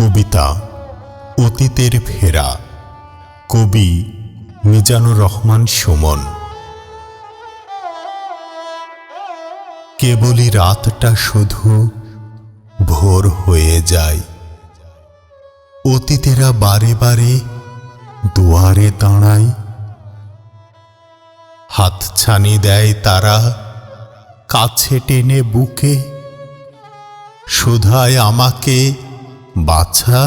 কবিতা অতীতের ফেরা, কবি মিজানুর রহমান সুমন। কেবলই রাতটা শুধু ভোর হয়ে যায়, অতীতেরা বারে বারে দুয়ারে দাঁড়ায়। হাতছানি দেয় তারা কাছে টেনে বুকে, শুধায় আমাকে, বাছা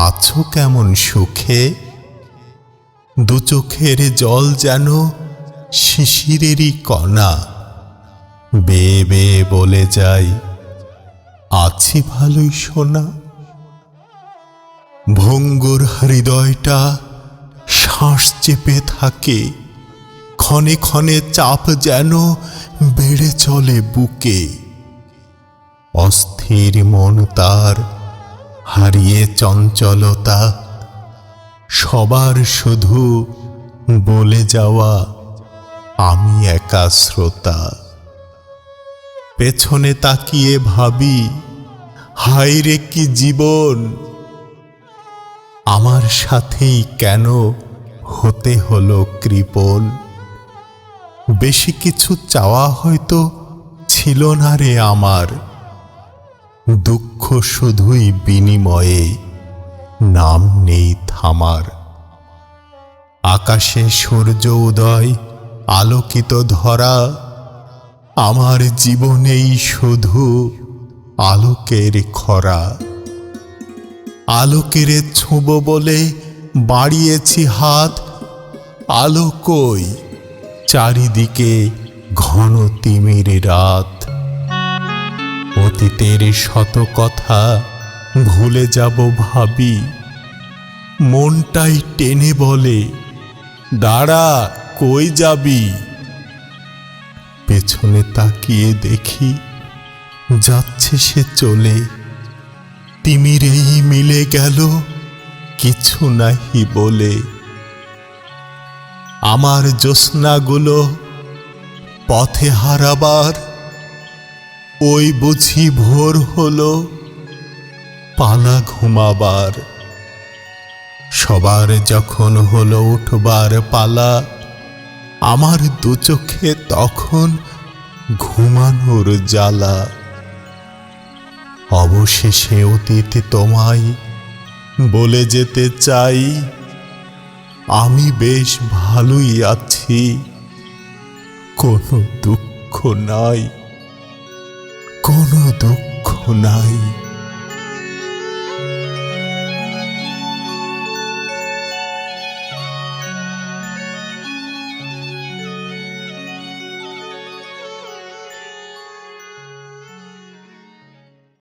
আছো কেমন সুখে। দু চোখের জল যেন শিশিরেরই কণা, বেয়ে বেয়ে বলে যায় আছি ভালোই সোনা। ভঙ্গুর হৃদয়টা শ্বাস চেপে থাকে, ক্ষণে ক্ষণে চাপ যেন বেড়ে চলে বুকে। অস্থির মন তার হারিয়ে চঞ্চলতা, সবার শুধু বলে যাওয়া আমি একা শ্রোতা। পেছনে তাকিয়ে ভাবি, হায় রে কি জীবন, আমার সাথেই কেন হতে হলো কৃপণ। বেশি কিছু চাওয়া হয়তো ছিল না রে আমার, দুঃখ শুধুই বিনিময়ে, নাম নেই থামার। আকাশে সূর্য উদয় আলোকিত ধরা, আমার জীবনেই শুধু আলোকের খরা। আলোকেরে ছোঁব বলে বাড়িয়েছি হাত, আলো কই, চারিদিকে ঘন তিমির রাত। অতীতের শত কথা ভুলে যাব ভাবি, মনটাই টেনে বলে দাঁড়া কই যাবি। পেছনে তাকিয়ে দেখি যাচ্ছে সে চলে, তিমিরেই মিলে গেল কিছু নাহি বলে। আমার জ্যোৎস্নাগুলো পথে হারাবার, ওই বুঝি ভোর হলো পালা ঘুমাবার। সবার যখন হলো উঠবার পালা, আমার দু চোখে তখন ঘুমানোর জ্বালা। অবশেষে অতীত তোমায় বলে যেতে চাই, আমি বেশ ভালোই আছি, কোনো দুঃখ নাই, কোনো দুঃখ নাই।